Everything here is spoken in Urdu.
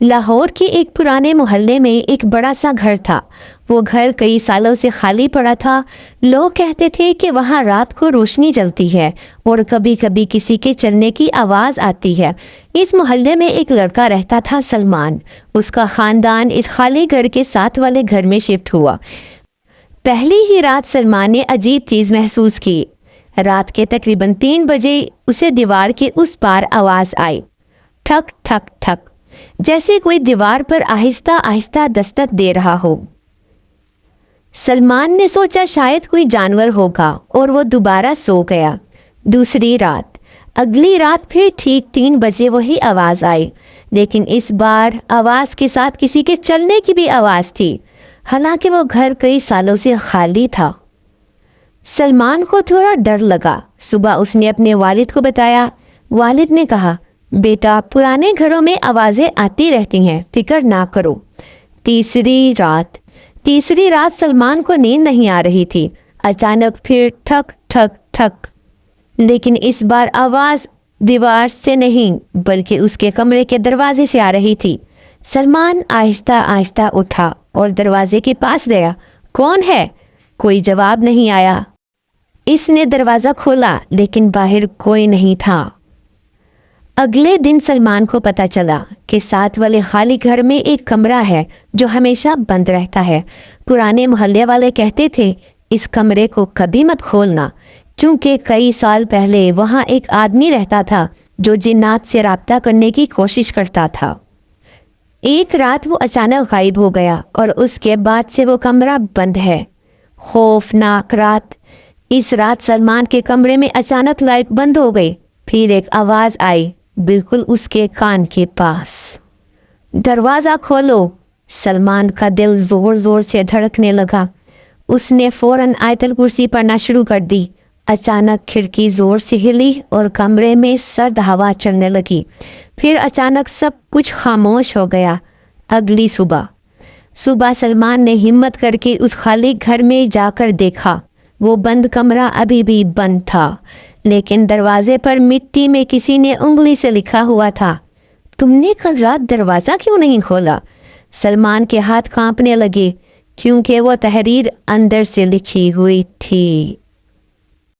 لاہور کے ایک پرانے محلے میں ایک بڑا سا گھر تھا۔ وہ گھر کئی سالوں سے خالی پڑا تھا۔ لوگ کہتے تھے کہ وہاں رات کو روشنی جلتی ہے اور کبھی کبھی کسی کے چلنے کی آواز آتی ہے۔ اس محلے میں ایک لڑکا رہتا تھا، سلمان۔ اس کا خاندان اس خالی گھر کے ساتھ والے گھر میں شفٹ ہوا۔ پہلی ہی رات سلمان نے عجیب چیز محسوس کی۔ رات کے تقریباً 3 بجے اسے دیوار کے اس پار آواز آئی، ٹھک ٹھک ٹھک، جیسے کوئی دیوار پر آہستہ آہستہ دستک دے رہا ہو۔ سلمان نے سوچا شاید کوئی جانور ہوگا اور وہ دوبارہ سو گیا۔ دوسری رات، اگلی رات پھر ٹھیک 3 بجے وہی آواز آئی، لیکن اس بار آواز کے ساتھ کسی کے چلنے کی بھی آواز تھی، حالانکہ وہ گھر کئی سالوں سے خالی تھا۔ سلمان کو تھوڑا ڈر لگا۔ صبح اس نے اپنے والد کو بتایا۔ والد نے کہا، بیٹا، پرانے گھروں میں آوازیں آتی رہتی ہیں، فکر نہ کرو۔ تیسری رات سلمان کو نیند نہیں آ رہی تھی۔ اچانک پھر ٹھک ٹھک ٹھک، لیکن اس بار آواز دیوار سے نہیں بلکہ اس کے کمرے کے دروازے سے آ رہی تھی۔ سلمان آہستہ آہستہ اٹھا اور دروازے کے پاس گیا۔ کون ہے؟ کوئی جواب نہیں آیا۔ اس نے دروازہ کھولا لیکن باہر کوئی نہیں تھا۔ اگلے دن سلمان کو پتہ چلا کہ ساتھ والے خالی گھر میں ایک کمرہ ہے جو ہمیشہ بند رہتا ہے۔ پرانے محلے والے کہتے تھے اس کمرے کو کبھی مت کھولنا، چونکہ کئی سال پہلے وہاں ایک آدمی رہتا تھا جو جنات سے رابطہ کرنے کی کوشش کرتا تھا۔ ایک رات وہ اچانک غائب ہو گیا اور اس کے بعد سے وہ کمرہ بند ہے۔ خوفناک رات۔ اس رات سلمان کے کمرے میں اچانک لائٹ بند ہو گئی۔ پھر ایک آواز آئی بالکل اس کے کان کے پاس، دروازہ کھولو۔ سلمان کا دل زور زور سے دھڑکنے لگا۔ اس نے فوراً آیت الکرسی پڑھنا شروع کر دی۔ اچانک کھڑکی زور سے ہلی اور کمرے میں سرد ہوا چلنے لگی۔ پھر اچانک سب کچھ خاموش ہو گیا۔ اگلی صبح سلمان نے ہمت کر کے اس خالی گھر میں جا کر دیکھا۔ وہ بند کمرہ ابھی بھی بند تھا، لیکن دروازے پر مٹی میں کسی نے انگلی سے لکھا ہوا تھا، تم نے کل رات دروازہ کیوں نہیں کھولا؟ سلمان کے ہاتھ کانپنے لگے کیونکہ وہ تحریر اندر سے لکھی ہوئی تھی۔